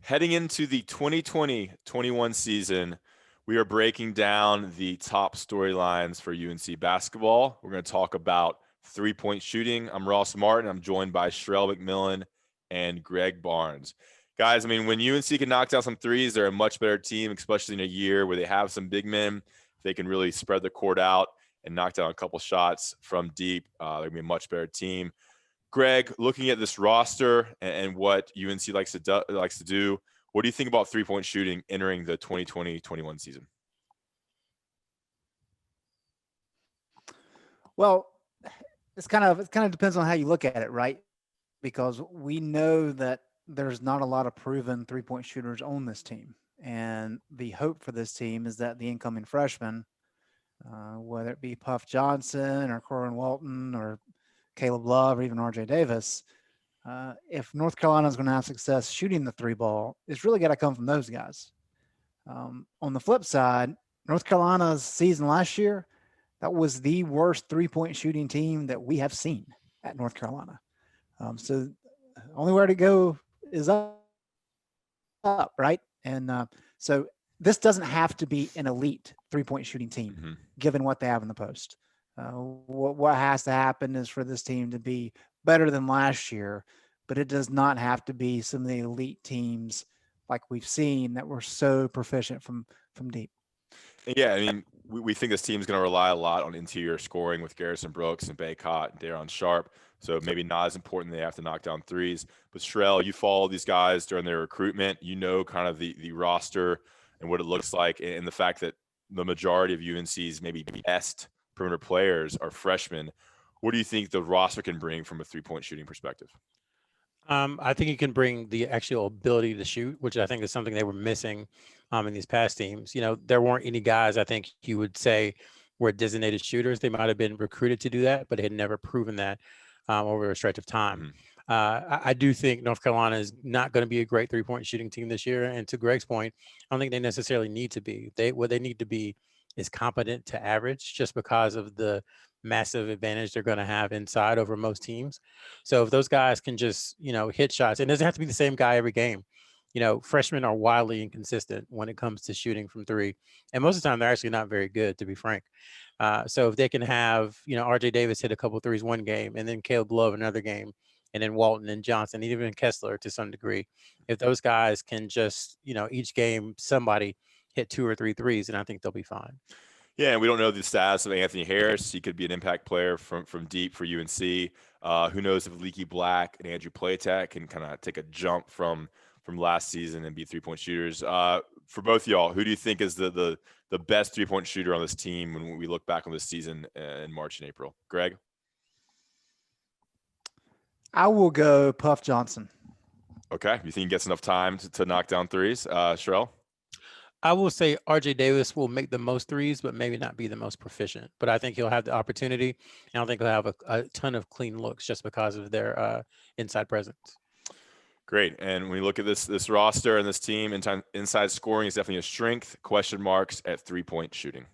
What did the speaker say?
Heading into the 2020-21 season, we are breaking down the top storylines for UNC basketball. We're going to talk about three-point shooting. I'm Ross Martin. I'm joined by Sherrell McMillan and Greg Barnes. Guys, I mean, when UNC can knock down some threes, they're a much better team, especially in a year where they have some big men. If they can really spread the court out and knock down a couple shots from deep, they're going to be a much better team. Greg, looking at this roster and what UNC likes to do, what do you think about three-point shooting entering the 2020-21 season? Well, it kind of depends on how you look at it, right? Because we know that there's not a lot of proven three-point shooters on this team, and the hope for this team is that the incoming freshmen, whether it be Puff Johnson or Corin Walton or Caleb Love or even RJ Davis, if North Carolina is going to have success shooting the three ball, it's really got to come from those guys. On the flip side, North Carolina's season last year, that was the worst three-point shooting team that we have seen at North Carolina. So the only way to go is up, right? And so this doesn't have to be an elite three-point shooting team, given what they have in the post. What has to happen is for this team to be better than last year, but it does not have to be some of the elite teams like we've seen that were so proficient from deep. Yeah, I mean, we think this team's going to rely a lot on interior scoring with Garrison Brooks and Baycott and Daron Sharp. So maybe not as important they have to knock down threes. But Sherrell, you follow these guys during their recruitment. You know kind of the roster and what it looks like, and the fact that the majority of UNC's maybe best perimeter players are freshmen. What do you think the roster can bring from a three-point shooting perspective? I think you can bring the actual ability to shoot, which I think is something they were missing in these past teams. You know, there weren't any guys I think you would say were designated shooters. They might have been recruited to do that, but had never proven that over a stretch of time. I do think North Carolina is not going to be a great three-point shooting team this year. And to Greg's point, I don't think they necessarily need to be. What they need to be is competent to average, just because of the massive advantage they're going to have inside over most teams. So if those guys can just, hit shots, and it doesn't have to be the same guy every game. Freshmen are wildly inconsistent when it comes to shooting from three. And most of the time, they're actually not very good, to be frank. So if they can have, RJ Davis hit a couple threes one game, and then Caleb Love another game, and then Walton and Johnson, and even Kessler to some degree, if those guys can just, each game somebody hit 2 or 3 threes, then I think they'll be fine. Yeah, and we don't know the status of Anthony Harris. He could be an impact player from deep for UNC. Who knows if Leaky Black and Andrew Platek can kind of take a jump from last season and be three-point shooters. For both of y'all, who do you think is the best three-point shooter on this team when we look back on this season in March and April? Greg? I will go Puff Johnson. Okay. You think he gets enough time to knock down threes? Sherrell? I will say RJ Davis will make the most threes, but maybe not be the most proficient. But I think he'll have the opportunity, and I don't think he'll have a ton of clean looks just because of their inside presence. Great. And when you look at this roster and this team, inside scoring is definitely a strength. Question marks at three-point shooting.